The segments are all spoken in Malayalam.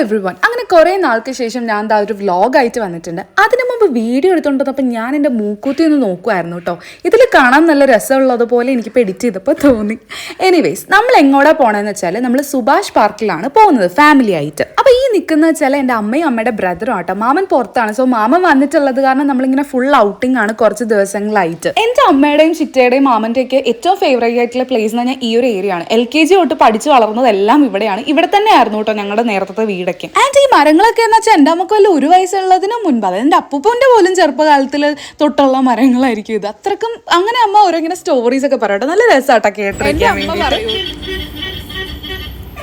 എവ്രിവൺ. അങ്ങനെ കുറേ നാൾക്ക് ശേഷം ഞാൻ എന്താ ഒരു വ്ളോഗായിട്ട് വന്നിട്ടുണ്ട്. അതിനു മുമ്പ് വീഡിയോ എടുത്തുകൊണ്ടിരുന്നപ്പോൾ ഞാൻ എൻ്റെ മൂക്കൂത്തി ഒന്ന് നോക്കുമായിരുന്നു കേട്ടോ. ഇതിൽ കാണാൻ നല്ല രസമുള്ളതുപോലെ എനിക്കിപ്പോൾ എഡിറ്റ് ചെയ്തപ്പോൾ തോന്നി. എനിവേയ്സ്, നമ്മൾ എങ്ങോട്ടാ പോകണമെന്ന് വെച്ചാൽ നമ്മൾ സുഭാഷ് പാർക്കിലാണ് പോകുന്നത് ഫാമിലി ആയിട്ട്. അപ്പോൾ ഈ നിൽക്കുന്ന വെച്ചാൽ എൻ്റെ അമ്മയും അമ്മയുടെ ബ്രദറും ആട്ടോ. മാമൻ പുറത്താണ്. സോ മാമൻ വന്നിട്ടുള്ളത് കാരണം നമ്മളിങ്ങനെ ഫുൾ ഔട്ടിംഗ് ആണ് കുറച്ച് ദിവസങ്ങളായിട്ട്. എൻ്റെ അമ്മയുടെയും ചിറ്റയുടെയും മാമൻ്റെയൊക്കെ ഏറ്റവും ഫേവറേറ്റ് ആയിട്ടുള്ള പ്ലേസ് എന്ന് പറഞ്ഞാൽ ഈ ഒരു ഏരിയ ആണ്. LKG തൊട്ട് പഠിച്ച് വളർന്നതെല്ലാം ഇവിടെയാണ്. ഇവിടെ തന്നെ ആയിരുന്നു കേട്ടോ ഞങ്ങളുടെ നേരത്തെ വീടൊക്കെ. ആൻഡ് ഈ മരങ്ങളൊക്കെ എന്ന് വെച്ചാൽ എൻ്റെ അമ്മക്ക് വല്ല 1 വയസ്സുള്ളതിന് മുൻപ്, അതായത് എൻ്റെ അപ്പൂപ്പൻ്റെ പോലും ചെറുപ്പകാലത്തിൽ തൊട്ടുള്ള മരങ്ങളായിരിക്കും ഇത്. അത്രക്കും അങ്ങനെ അമ്മ ഓരോ ഇങ്ങനെ സ്റ്റോറീസ് ഒക്കെ പറയട്ടെ. നല്ല രസമാട്ടോ കേട്ടിരിക്കാൻ വേണ്ടിയിട്ട്.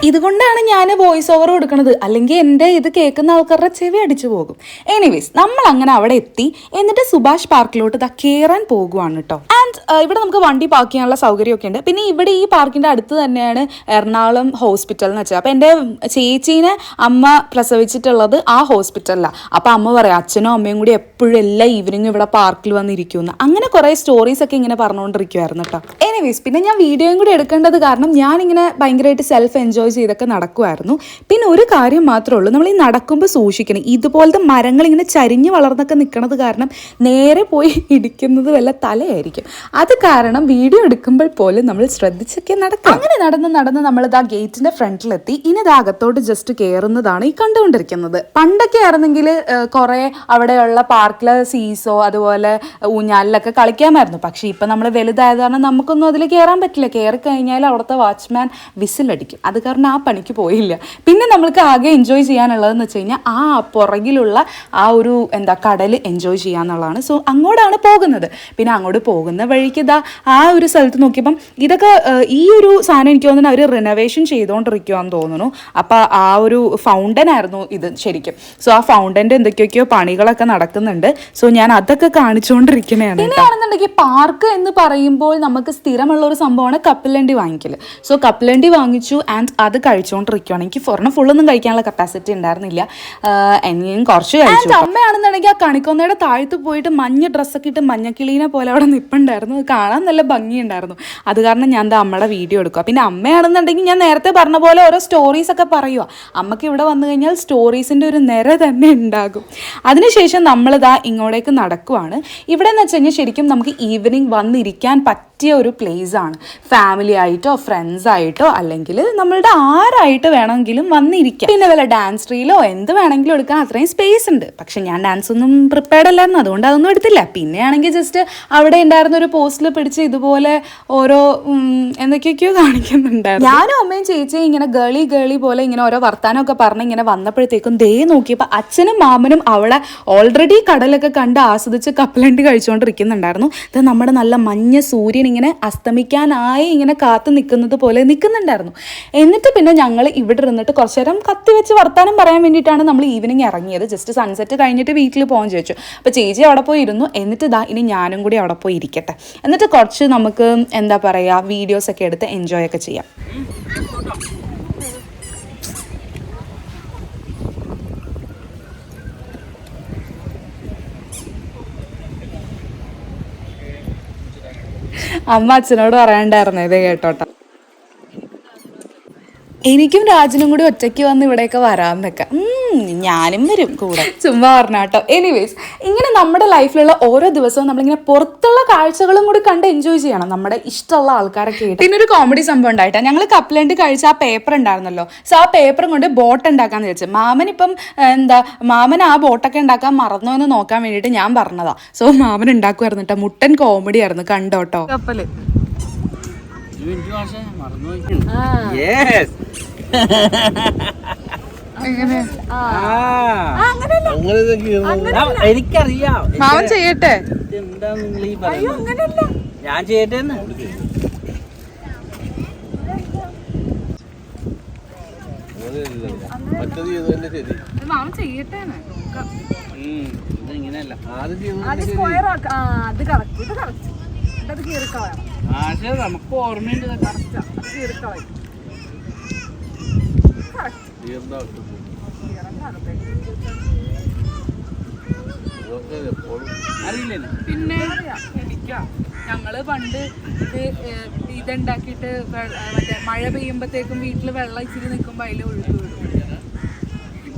ഇതുകൊണ്ടാണ് ഞാൻ വോയിസ് ഓവർ കൊടുക്കുന്നത്, അല്ലെങ്കിൽ എൻ്റെ ഇത് കേൾക്കുന്ന ആൾക്കാരുടെ ചെവി അടിച്ചു പോകും. എനിവേസ്, നമ്മൾ അങ്ങനെ അവിടെ എത്തി. എന്നിട്ട് സുഭാഷ് പാർക്കിലോട്ട് കയറാൻ പോകുവാണ് കേട്ടോ. ആൻഡ് ഇവിടെ നമുക്ക് വണ്ടി പാർക്ക് ചെയ്യാനുള്ള സൗകര്യമൊക്കെ ഉണ്ട്. പിന്നെ ഇവിടെ ഈ പാർക്കിൻ്റെ അടുത്ത് തന്നെയാണ് എറണാകുളം ഹോസ്പിറ്റൽ എന്ന് വെച്ചാൽ. അപ്പോൾ എൻ്റെ ചേച്ചീനെ അമ്മ പ്രസവിച്ചിട്ടുള്ളത് ആ ഹോസ്പിറ്റലിലാണ്. അപ്പോൾ അമ്മ പറയാം അച്ഛനും അമ്മയും കൂടി എപ്പോഴും എല്ലാ ഈവനിങ്ങും ഇവിടെ പാർക്കിൽ വന്നിരിക്കുമെന്ന്. അങ്ങനെ കുറേ സ്റ്റോറീസ് ഒക്കെ ഇങ്ങനെ പറഞ്ഞുകൊണ്ടിരിക്കുമായിരുന്നു കേട്ടോ. എനിവേസ്, പിന്നെ ഞാൻ വീഡിയോയും കൂടി എടുക്കേണ്ടത് കാരണം ഞാനിങ്ങനെ ഭയങ്കരമായിട്ട് സെൽഫ് എൻജോയ് ചെയ്തൊക്കെ നടക്കുമായിരുന്നു. പിന്നെ ഒരു കാര്യം മാത്രമേ ഉള്ളൂ, നമ്മൾ ഈ നടക്കുമ്പോൾ സൂക്ഷിക്കണം. ഇതുപോലത്തെ മരങ്ങൾ ഇങ്ങനെ ചരിഞ്ഞ് വളർന്നൊക്കെ നിൽക്കുന്നത് കാരണം നേരെ പോയി ഇടിക്കുന്നത് വല്ല തലയായിരിക്കും. അത് കാരണം വീഡിയോ എടുക്കുമ്പോൾ പോലും നമ്മൾ ശ്രദ്ധിച്ചൊക്കെ നടക്കും. അങ്ങനെ നടന്ന് നമ്മളിത് ആ ഗേറ്റിന്റെ ഫ്രണ്ടിലെത്തി. ഇനി ഇത് അകത്തോട്ട് ജസ്റ്റ് കയറുന്നതാണ് ഈ കണ്ടുകൊണ്ടിരിക്കുന്നത്. പണ്ടൊക്കെ ആയിരുന്നെങ്കിൽ കുറേ അവിടെയുള്ള പാർക്കിലെ സീസോ അതുപോലെ ഊഞ്ഞാലിലൊക്കെ കളിക്കാമായിരുന്നു. പക്ഷേ ഇപ്പം നമ്മൾ വലുതായത് കാരണം നമുക്കൊന്നും അതിൽ കയറാൻ പറ്റില്ല. കയറി കഴിഞ്ഞാൽ അവിടുത്തെ വാച്ച്മാൻ വിസിലടിക്കും. അത് കാരണം ആ പണിക്ക് പോയില്ല. പിന്നെ നമ്മൾക്ക് ആകെ എൻജോയ് ചെയ്യാനുള്ളതെന്ന് വെച്ച് കഴിഞ്ഞാൽ ആ പുറകിലുള്ള ആ ഒരു കടൽ എൻജോയ് ചെയ്യാന്നുള്ളതാണ്. സോ അങ്ങോട്ടാണ് പോകുന്നത്. പിന്നെ അങ്ങോട്ട് പോകുന്ന വഴിക്ക് ഇതാ ആ ഒരു സ്ഥലത്ത് നോക്കിയപ്പം ഇതൊക്കെ ഈ ഒരു സാധനം എനിക്ക് തോന്നുന്നു അവർ റിനോവേഷൻ ചെയ്തുകൊണ്ടിരിക്കുകയെന്ന് തോന്നുന്നു. അപ്പം ആ ഒരു ഫൗണ്ടൻ ആയിരുന്നു ഇത് ശരിക്കും. സോ ആ ഫൗണ്ടൻ്റെ എന്തൊക്കെയൊക്കെയോ പണികളൊക്കെ നടക്കുന്നുണ്ട്. സോ ഞാൻ അതൊക്കെ കാണിച്ചുകൊണ്ടിരിക്കുന്നതാണ്. പിന്നെയാണെന്നുണ്ടെങ്കിൽ പാർക്ക് എന്ന് പറയുമ്പോൾ നമുക്ക് സ്ഥിരമുള്ള ഒരു സംഭവമാണ് കപ്പലണ്ടി വാങ്ങിക്കൽ. സോ കപ്പലണ്ടി വാങ്ങിച്ചു ആൻഡ് അത് കഴിച്ചുകൊണ്ടിരിക്കുകയാണ്. എനിക്ക് ഫുള്ളൊന്നും കഴിക്കാനുള്ള കപ്പാസിറ്റി ഉണ്ടായിരുന്നില്ല. ഞാൻ കുറച്ച് കഴിച്ചു. അമ്മയാണെന്നുണ്ടെങ്കിൽ ആ കണിക്കൊന്നയുടെ താഴത്ത് പോയിട്ട് മഞ്ഞ ഡ്രസ്സൊക്കെ ഇട്ട് മഞ്ഞക്കിളീനെ പോലെ അവിടെ നിൽപ്പുണ്ടായിരുന്നു. അത് കാണാൻ നല്ല ഭംഗിയുണ്ടായിരുന്നു. അത് കാരണം ഞാൻ അമ്മയുടെ വീഡിയോ എടുക്കുക. പിന്നെ അമ്മയാണെന്നുണ്ടെങ്കിൽ ഞാൻ നേരത്തെ പറഞ്ഞ പോലെ ഓരോ സ്റ്റോറീസ് ഒക്കെ പറയുക. അമ്മയ്ക്ക് ഇവിടെ വന്നു കഴിഞ്ഞാൽ സ്റ്റോറീസിൻ്റെ ഒരു നിര തന്നെ ഉണ്ടാകും. അതിനുശേഷം നമ്മളിതാ ഇങ്ങോട്ടേക്ക് നടക്കുവാണ്. ഇവിടെ എന്ന് വെച്ച് കഴിഞ്ഞാൽ ശരിക്കും നമുക്ക് ഈവനിങ് വന്നിരിക്കാൻ പറ്റിയ ഒരു പ്ലേസ് ആണ്. ഫാമിലി ആയിട്ടോ ഫ്രണ്ട്സ് ആയിട്ടോ അല്ലെങ്കിൽ നമ്മളുടെ ആരായിട്ട് വേണമെങ്കിലും വന്നിരിക്കാം. പിന്നെ വല്ല ഡാൻസ് റീലോ എന്ത് വേണമെങ്കിലും എടുക്കാൻ അത്രയും സ്പേസ് ഉണ്ട്. പക്ഷെ ഞാൻ ഡാൻസ് ഒന്നും പ്രിപ്പയർഡ് അല്ലായിരുന്നു, അതുകൊണ്ട് അതൊന്നും എടുത്തില്ല. പിന്നെയാണെങ്കിൽ ജസ്റ്റ് അവിടെ ഉണ്ടായിരുന്ന ഒരു പോസ്റ്റിൽ പിടിച്ച് ഇതുപോലെ ഓരോ എന്തൊക്കെയൊക്കെയോ കാണിക്കുന്നുണ്ടായിരുന്നു. ഞാനും അമ്മയും ചേച്ചിയും ഇങ്ങനെ ഗേളി പോലെ ഇങ്ങനെ ഓരോ വർത്താനമൊക്കെ പറഞ്ഞ് ഇങ്ങനെ വന്നപ്പോഴത്തേക്കും ദേ നോക്കിയപ്പോൾ അച്ഛനും മാമനും അവിടെ ഓൾറെഡി കടലൊക്കെ കണ്ട് ആസ്വദിച്ച് കപ്പലണ്ടി കഴിച്ചുകൊണ്ടിരിക്കുന്നുണ്ടായിരുന്നു. ഇത് നമ്മുടെ നല്ല മഞ്ഞ സൂര്യൻ ഇങ്ങനെ അസ്തമിക്കാനായി ഇങ്ങനെ കാത്തു നിൽക്കുന്നത് പോലെ നിൽക്കുന്നുണ്ടായിരുന്നു. എന്നിട്ട് പിന്നെ ഞങ്ങൾ ഇവിടെ ഇരുന്നിട്ട് കുറച്ച് നേരം കത്തി വെച്ച് വർത്താനം പറയാൻ വേണ്ടിയിട്ടാണ് നമ്മൾ ഈവനിങ് ഇറങ്ങിയത്. ജസ്റ്റ് സൺസെറ്റ് കഴിഞ്ഞിട്ട് വീട്ടിൽ പോകാൻ ചോദിച്ചു. അപ്പോൾ ചേച്ചി അവിടെ പോയി ഇരുന്നു. എന്നിട്ട് ഇനി ഞാനും കൂടി അവിടെ പോയി ഇരിക്കട്ടെ. എന്നിട്ട് കുറച്ച് നമുക്ക് വീഡിയോസൊക്കെ എടുത്ത് എൻജോയ് ഒക്കെ ചെയ്യാം. അമ്മ അച്ഛനോട് പറയാണ്ടായിരുന്നു ഇത് കേട്ടോട്ടെ. എനിക്കും രാജനും കൂടി ഒറ്റയ്ക്ക് വന്ന് ഇവിടെയൊക്കെ വരാമെന്നൊക്കെ. ഞാനും വരും കൂടെ, ചുമ്മാ പറഞ്ഞാട്ടോ. എനിവേസ്, ഇങ്ങനെ നമ്മുടെ ലൈഫിലുള്ള ഓരോ ദിവസവും നമ്മളിങ്ങനെ പുറത്തുള്ള കാഴ്ചകളും കൂടി കണ്ട് എൻജോയ് ചെയ്യണം, നമ്മുടെ ഇഷ്ടമുള്ള ആൾക്കാരൊക്കെ ആയിട്ട്. പിന്നെ ഒരു കോമഡി സംഭവം ഉണ്ടായിട്ടാ. ഞങ്ങൾ കപ്പലണ്ടി കഴിച്ച ആ പേപ്പർ ഉണ്ടായിരുന്നല്ലോ. സോ ആ പേപ്പറും കൊണ്ട് ബോട്ട് ഉണ്ടാക്കാന്ന് വെച്ചു. മാമൻ ആ ബോട്ടൊക്കെ ഉണ്ടാക്കാൻ മറന്നോ എന്ന് നോക്കാൻ വേണ്ടിയിട്ട് ഞാൻ പറഞ്ഞതാ. സോ മാമൻ ഉണ്ടാക്കുമായിരുന്നു കേട്ടോ. മുട്ടൻ കോമഡി ആയിരുന്നു, കണ്ടോട്ടോ. കപ്പല് എനിക്കറിയാം. മാമൻ ചെയ്യട്ടെ. ഞാൻ ചെയ്യട്ടെ. മാമൻ ചെയ്യട്ടെ. ഇങ്ങനെയല്ല നമുക്ക് ഓർമ്മയുണ്ട്. അറിയില്ലേ? പിന്നെ ഞങ്ങള് പണ്ട് ഇതുണ്ടാക്കിയിട്ട് മറ്റേ മഴ പെയ്യുമ്പോഴത്തേക്കും വീട്ടിൽ വെള്ളം ഇച്ചിരി നിൽക്കുമ്പോൾ അതിൽ ഒഴുക്ക് വിടും.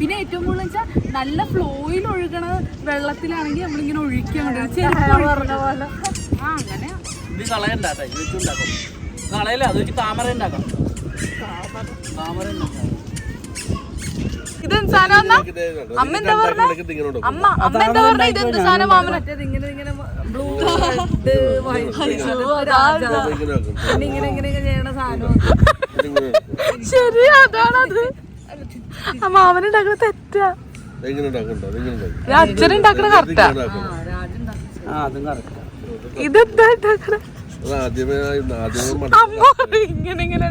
പിന്നെ ഏറ്റവും കൂടുതൽ വെച്ചാൽ നല്ല ഫ്ലോയിൽ ഒഴുകണ വെള്ളത്തിലാണെങ്കിൽ നമ്മളിങ്ങനെ ഒഴിക്കാൻ അങ്ങനെ ഇത് കളയണ്ടാട്ടെ ഇത് വെച്ചുണ്ടാക്കും കളയല്ല അത് വെച്ച് താമര ഉണ്ടാക്കാം താമര ഉണ്ടാക്കാം ഇതെന്ത് സാധനം അമ്മ എന്താ പറഞ്ഞ അമ്മ എന്താ പറഞ്ഞ ഇതെന്ത് സാധനം മാമന ശരി അതാണത് മാമനുണ്ടാക്കണ തെറ്റാ അച്ഛനുണ്ടാക്കണ കറക്റ്റാ ഇതെന്താ ഉണ്ടാക്കണ അമ്മ ഇങ്ങനെ ഇങ്ങനെ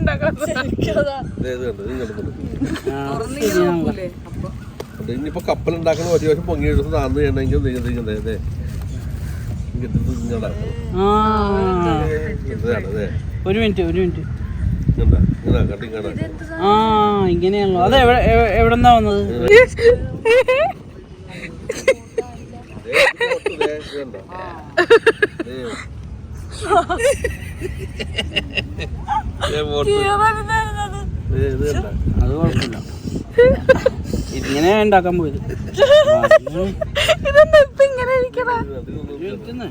ഇനിയിപ്പോ കപ്പലുണ്ടാക്കണ ഒരു ദിവസം പൊങ്ങി എടുത്ത് താന്ന് ചെയ്യണമെങ്കിൽ ഒരു മിനിറ്റ് ആ ഇങ്ങനെയാണല്ലോ അത് എവിടെന്നാ വന്നത് അത് കുഴപ്പമില്ല ഇങ്ങനെ ഉണ്ടാക്കാൻ പോയത്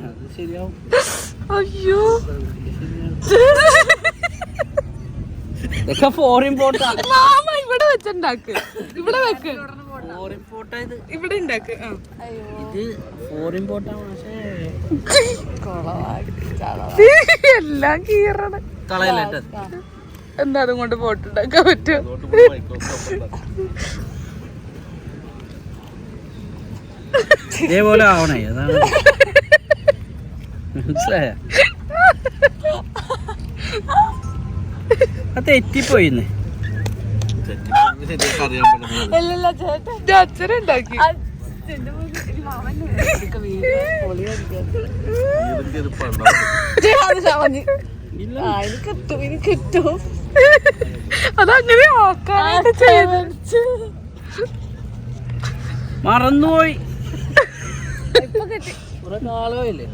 അത് ശരിയാവും അയ്യോ ഇതൊക്കെ ഫോറിൻ പോട്ടാ മാമ ഇവിടെ വെച്ചുണ്ടാക്ക് ഇവിടെ വെക്ക് ഫോറിൻ പോട്ടാ ഇത് ഇവിടെ ഉണ്ടാക്ക് ഇത് ഫോറിൻ പോട്ടാണ് പക്ഷേ എല്ലാം കീറണ കളയല്ലേ എന്താ അതും കൊണ്ട് പോട്ടുണ്ടാക്കാൻ പറ്റും ഇതേപോലെ ആവണേ അതാണ് മനസ്സിലായ അത് തെറ്റിപ്പോയിന്ന് അച്ഛനുണ്ടാക്കി അതങ്ങനെ ആക്കാനായിട്ട് ചെയ്തു മറന്നുപോയി കുറെ കാലമായില്ലേ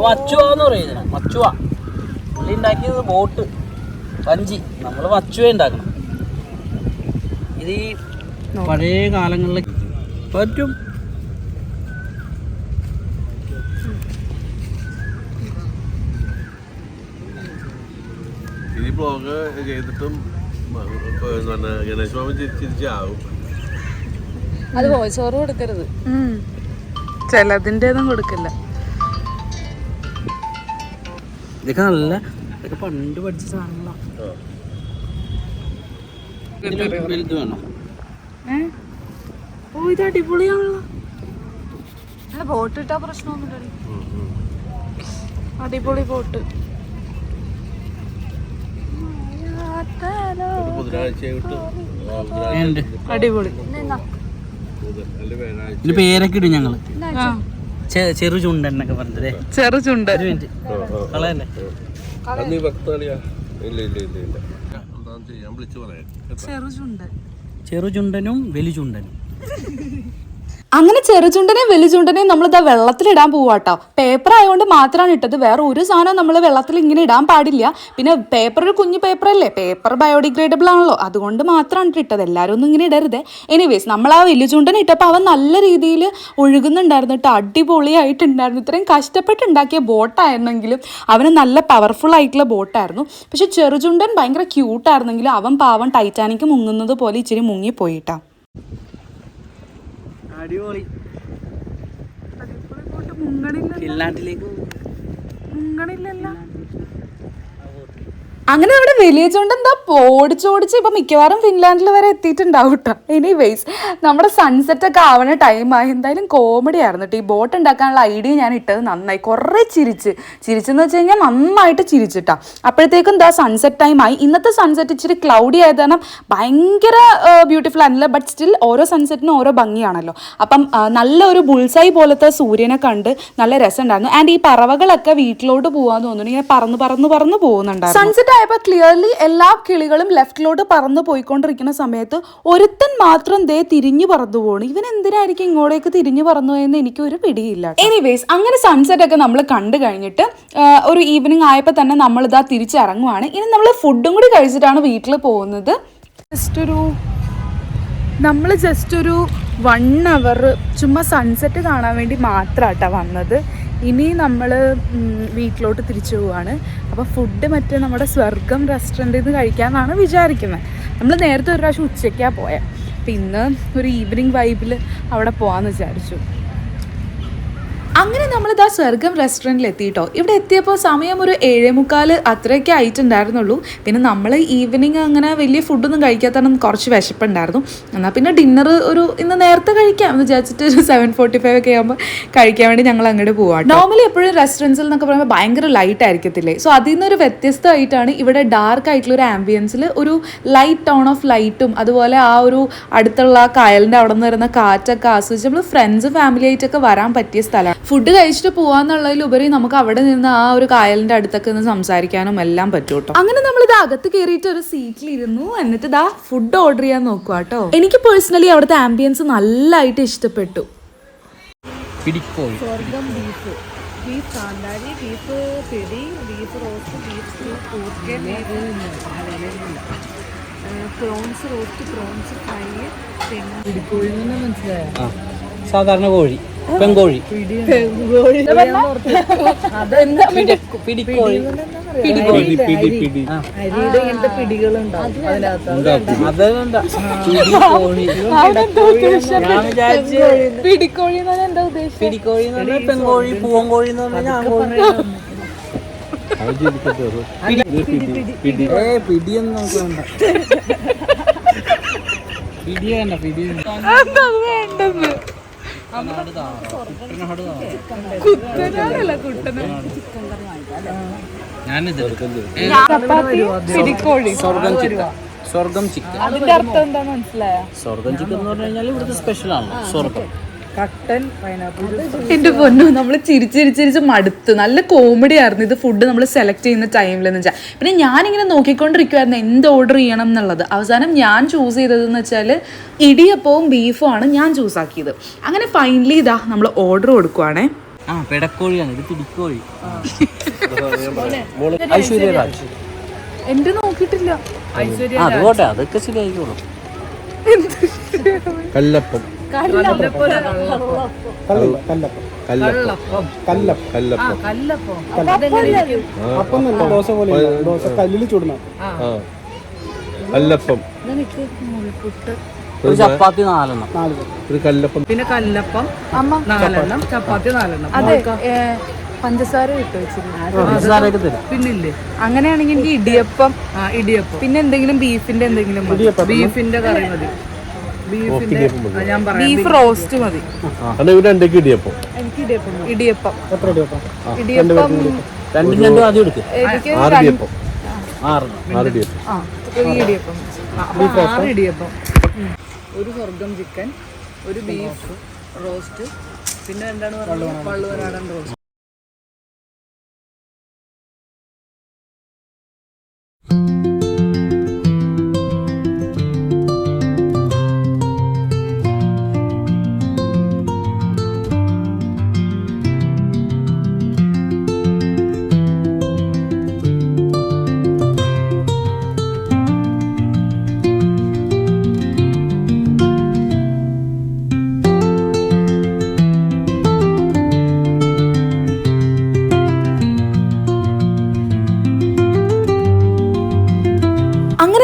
മച്ചുവാന്ന് പറയുന്നത് മച്ചുവ പുള്ളി ഉണ്ടാക്കിയത് ബോട്ട് വഞ്ചി നമ്മൾ മച്ചുവ ഉണ്ടാക്കണം ഇത് ഈ പഴയ കാലങ്ങളിൽ പറ്റും ഇനി ബ്ലോഗ് ചെയ്തിട്ടും ഗണേശ് മാമൻ ചിരിച്ചാവും അത് വോയിസ് ഓവർ കൊടുക്കരുത് ചിലതിൻ്റെ ഒന്നും കൊടുക്കില്ല ഇതൊക്കെ നല്ല ഇതൊക്കെ പണ്ട് പഠിച്ച സാധനങ്ങളാണ് വലുത് വേണം ഓ ഇത് അടിപൊളിയാണല്ലോ അല്ല ബോട്ട് ഇട്ടാ പ്രശ്നമൊന്നുമില്ല അടിപൊളി ബോട്ട് അടിപൊളി ഇതിന്റെ പേരൊക്കെ ഇടും ഞങ്ങള് ചെറു ചുണ്ടൻ എന്നൊക്കെ പറഞ്ഞേ ചെറു ചുണ്ടൻ കളയല്ലേ ചെറു ചുണ്ടനും വലി ചുണ്ടനും അങ്ങനെ ചെറുചുണ്ടനെയും വലിചുണ്ടനെയും നമ്മൾ ഇതാ വെള്ളത്തിലിടാൻ പോവാട്ടോ. പേപ്പർ ആയതുകൊണ്ട് മാത്രമാണ് ഇട്ടത്, വേറെ ഒരു സാധനം നമ്മൾ വെള്ളത്തിൽ ഇങ്ങനെ ഇടാൻ പാടില്ല. പിന്നെ പേപ്പർ ഒരു കുഞ്ഞു പേപ്പറല്ലേ, പേപ്പർ ബയോഡിഗ്രേഡബിൾ ആണല്ലോ, അതുകൊണ്ട് മാത്രമാണ് ഇട്ടത്. എല്ലാവരും ഒന്നും ഇങ്ങനെ ഇടരുത്. എനിവേസ് നമ്മൾ ആ വലിചുണ്ടനെ ഇട്ടപ്പോൾ അവൻ നല്ല രീതിയിൽ ഒഴുകുന്നുണ്ടായിരുന്നു കേട്ടോ, അടിപൊളിയായിട്ടുണ്ടായിരുന്നു. ഇത്രയും കഷ്ടപ്പെട്ടുണ്ടാക്കിയ ബോട്ടായിരുന്നെങ്കിലും അവന് നല്ല പവർഫുൾ ആയിട്ടുള്ള ബോട്ടായിരുന്നു. പക്ഷെ ചെറുചുണ്ടൻ ഭയങ്കര ക്യൂട്ടായിരുന്നെങ്കിലും അവൻ പാവം ടൈറ്റാനിക് മുങ്ങുന്നത് പോലെ ഇച്ചിരി മുങ്ങിപ്പോയിട്ടാ. അടിപൊളി അങ്ങനെ നമ്മുടെ വലിയ ചുണ്ട് എന്താ ഓടിച്ചോടിച്ച് ഇപ്പൊ മിക്കവാറും ഫിൻലാൻഡിൽ വരെ എത്തിയിട്ടുണ്ടാവും കേട്ടോ. എനിവേസ് നമ്മുടെ സൺസെറ്റ് ഒക്കെ ആവുന്ന ടൈമായി. എന്തായാലും കോമഡി ആയിരുന്നു കേട്ടോ. ഈ ബോട്ട് ഉണ്ടാക്കാനുള്ള ഐഡിയ ഞാൻ ഇട്ടത് നന്നായി, കുറേ ചിരിച്ചെന്ന് വെച്ച് കഴിഞ്ഞാൽ നന്നായിട്ട് ചിരിച്ചിട്ടാ. അപ്പോഴത്തേക്കും എന്താ സൺസെറ്റ് ടൈമായി. ഇന്നത്തെ സൺസെറ്റ് ഇച്ചിരി ക്ലൗഡി ആയത് കാരണം ഭയങ്കര ബ്യൂട്ടിഫുൾ ആണല്ലോ, ബട്ട് സ്റ്റിൽ ഓരോ സൺസെറ്റിനും ഓരോ ഭംഗിയാണല്ലോ. അപ്പം നല്ലൊരു ബുൾസൈ പോലത്തെ സൂര്യനെ കണ്ട് നല്ല രസമുണ്ടായിരുന്നു. ആൻഡ് ഈ പറവകളൊക്കെ വീട്ടിലോട്ട് പോകാൻ തോന്നുന്നു, ഇങ്ങനെ പറന്ന് പോകുന്നുണ്ടായിരുന്നു. സൺസെറ്റ് ആയപ്പോൾ ക്ലിയർലി എല്ലാ കിളികളും ലെഫ്റ്റിലോട്ട് പറന്ന് പോയിക്കൊണ്ടിരിക്കുന്ന സമയത്ത് ഒരുത്തൻ മാത്രം ദേ തിരിഞ്ഞു പറന്നു പോകണം. ഇവൻ എന്തിനായിരിക്കും ഇങ്ങോട്ടേക്ക് തിരിഞ്ഞു പറന്നു എന്ന് എനിക്കൊരു പിടിയില്ല. എനിവേസ് അങ്ങനെ സൺസെറ്റ് ഒക്കെ നമ്മൾ കണ്ടു കഴിഞ്ഞിട്ട് ഒരു ഈവനിങ് ആയപ്പോൾ തന്നെ നമ്മളിതാ തിരിച്ചിറങ്ങുവാണ്. ഇനി നമ്മൾ ഫുഡും കൂടി കഴിച്ചിട്ടാണ് വീട്ടിൽ പോകുന്നത്. നമ്മൾ ജസ്റ്റ് ഒരു 1 hour ചുമ്മാ സൺസെറ്റ് കാണാൻ വേണ്ടി മാത്രമാട്ടോ വന്നത്. ഇനി നമ്മൾ വീട്ടിലോട്ട് തിരിച്ചു പോവാണ്. അപ്പോൾ ഫുഡ് മറ്റേ നമ്മുടെ സ്വർഗം റെസ്റ്റോറൻറ്റിൽ നിന്ന് കഴിക്കാമെന്നാണ് വിചാരിക്കുന്നത്. നമ്മൾ നേരത്തെ ഒരു പ്രാവശ്യം ഉച്ചയ്ക്കാണ് പോയത്. അപ്പം ഇന്ന് ഒരു ഈവനിങ് വൈബിൽ അവിടെ പോകാമെന്ന് വിചാരിച്ചു. അങ്ങനെ നമ്മളിതാ സ്വർഗം റെസ്റ്റോറൻറ്റിൽ എത്തിയിട്ടോ. ഇവിടെ എത്തിയപ്പോൾ സമയം ഒരു 7:45 അത്രയൊക്കെ ആയിട്ടുണ്ടായിരുന്നുള്ളൂ. പിന്നെ നമ്മൾ ഈവനിങ് അങ്ങനെ വലിയ ഫുഡൊന്നും കഴിക്കാത്തതാണ് കുറച്ച് വിശപ്പുണ്ടായിരുന്നു. എന്നാൽ പിന്നെ ഡിന്നർ ഇന്ന് നേരത്തെ കഴിക്കാം എന്ന് വിചാരിച്ചിട്ട് ഒരു 7:45 ഒക്കെ ആകുമ്പോൾ കഴിക്കാൻ വേണ്ടി ഞങ്ങൾ അങ്ങോട്ട് പോവാം. നോർമലി എപ്പോഴും റെസ്റ്റോറൻറ്റ്സിൽ എന്നൊക്കെ പറയുമ്പോൾ ഭയങ്കര ലൈറ്റ് ആയിരിക്കത്തില്ലേ. സോ അതിൽ നിന്നൊരു വ്യത്യസ്തമായിട്ടാണ് ഇവിടെ ഡാർക്ക് ആയിട്ടുള്ള ഒരു ആംബിയൻസിൽ ഒരു ലൈറ്റ് ടോൺ ഓഫ് ലൈറ്റും അതുപോലെ ആ ഒരു അടുത്തുള്ള കായലിൻ്റെ അവിടെ നിന്ന് വരുന്ന കാറ്റൊക്കെ ആസ്വദിച്ച് നമ്മൾ ഫ്രണ്ട്സ് ഫാമിലി ആയിട്ടൊക്കെ വരാൻ പറ്റിയ സ്ഥലമാണ്. ഫുഡ് കഴിച്ചിട്ട് പോകാന്നുള്ളതിലുപരി നമുക്ക് അവിടെ നിന്ന് ആ ഒരു കായലിന്റെ അടുത്തൊക്കെ നിന്ന് സംസാരിക്കാനും എല്ലാം പറ്റും കേട്ടോ. അങ്ങനെ നമ്മൾ ഇത് അകത്ത് കയറിയിട്ട് ഒരു സീറ്റിലിരുന്നു. എന്നിട്ട് ഇതാ ഫുഡ് ഓർഡർ ചെയ്യാൻ നോക്കുക കേട്ടോ. എനിക്ക് പേഴ്സണലി അവിടുത്തെ ആംബിയൻസ് നല്ലതായിട്ട് ഇഷ്ടപ്പെട്ടു. സ്വർഗം ബീഫ് കാന്താരി, ബീഫ് പിടി, beef roast, beef stew, prawns roast, prawns fry, പിന്നെ മനസ്സിലായോ സാധാരണ കോഴി, പെങ്കോഴി, പിടിക്കോഴി, അരിയുടെ ഇങ്ങനത്തെ പിടികളുണ്ടാവും അതിനകത്ത്. അതെന്താ ഞാൻ വിചാരിച്ച് പിടിക്കോഴി എന്താ ഉദ്ദേശം? പിടിക്കോഴി എന്ന് പറഞ്ഞാൽ പെങ്കോഴി, പൂവൻകോഴി എന്ന് പറഞ്ഞാൽ ഞാൻ കോഴി. പിടിയൊന്നും നമുക്ക് വേണ്ട. പിടി വേണ്ട, പിടി ഞാനിത് സ്വർഗം ചിക്കൻ. അതിന്റെ അർത്ഥം എന്താന്ന് മനസ്സിലായോ? സ്വർഗം ചിക്കൻ എന്ന് പറഞ്ഞു കഴിഞ്ഞാൽ ഇവിടുത്തെ സ്പെഷ്യൽ ആണ് സ്വർഗം. കട്ടൻ പൈനാപ്പിൾ. എന്റെ പൊന്നു, നമ്മൾ ചിരിച്ചിരിച്ചിരിച്ച് മടുത്ത്. നല്ല കോമഡി ആയിരുന്നു ഇത് ഫുഡ് നമ്മൾ സെലക്ട് ചെയ്യുന്ന ടൈമിലെന്ന് വെച്ചാൽ. പിന്നെ ഞാനിങ്ങനെ നോക്കിക്കൊണ്ടിരിക്കുമായിരുന്നു എന്ത് ഓർഡർ ചെയ്യണം എന്നുള്ളത്. അവസാനം ഞാൻ ചൂസ് ചെയ്തതെന്ന് വെച്ചാൽ ഇടിയപ്പവും ബീഫും ആണ് ഞാൻ ചൂസ് ആക്കിയത്. അങ്ങനെ ഫൈനലി ഇതാ നമ്മൾ ഓർഡർ കൊടുക്കുവാണേ. പെടക്കോഴിയാണ് ഇത്, പിടിക്കോഴി. ഐശ്വര്യരാജ് എന്റെ നോക്കിയിട്ടില്ല. അതുപോട്ടെ, അതൊക്കെ ശരിയായിക്കോളും. കല്ലപ്പം, കല്ലപ്പം, ഒരു ചപ്പാത്തി 4 ഒരു കല്ലപ്പം, പിന്നെ കല്ലപ്പം 4 ചപ്പാത്തി 4. അതെ, പഞ്ചസാര ഇട്ട് വെച്ചിരുന്നു. പിന്നില്ലേ അങ്ങനെയാണെങ്കിൽ എനിക്ക് ഇടിയപ്പം, ഇടിയപ്പം, പിന്നെ എന്തെങ്കിലും ബീഫിന്റെ എന്തെങ്കിലും ബീഫിന്റെ കറി മതി. ഞാൻ പറയാം, ബീഫ് റോസ്റ്റ് മതി. ഇടിയപ്പം, എനിക്ക് ഇടിയപ്പം രണ്ടും ആദ്യം എടുക്കും. എനിക്ക് ഇടിയപ്പം 6 ഇടിയപ്പം, ഒരു സ്വർഗം ചിക്കൻ, ഒരു ബീഫ് റോസ്റ്റ്, പിന്നെ എന്താണ് പറയുന്നത്, വള്ളുവനാടൻ റോസ്റ്റ്.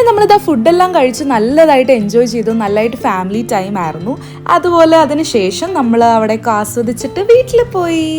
നമ്മളിതാ ഫുഡെല്ലാം കഴിച്ച് നല്ലതായിട്ട് എൻജോയ് ചെയ്തു. നല്ലതായിട്ട് ഫാമിലി ടൈം ആയിരുന്നു. അതുപോലെ അതിന് ശേഷം നമ്മൾ അവിടെ ആസ്വദിച്ചിട്ട് വീട്ടിൽ പോയി.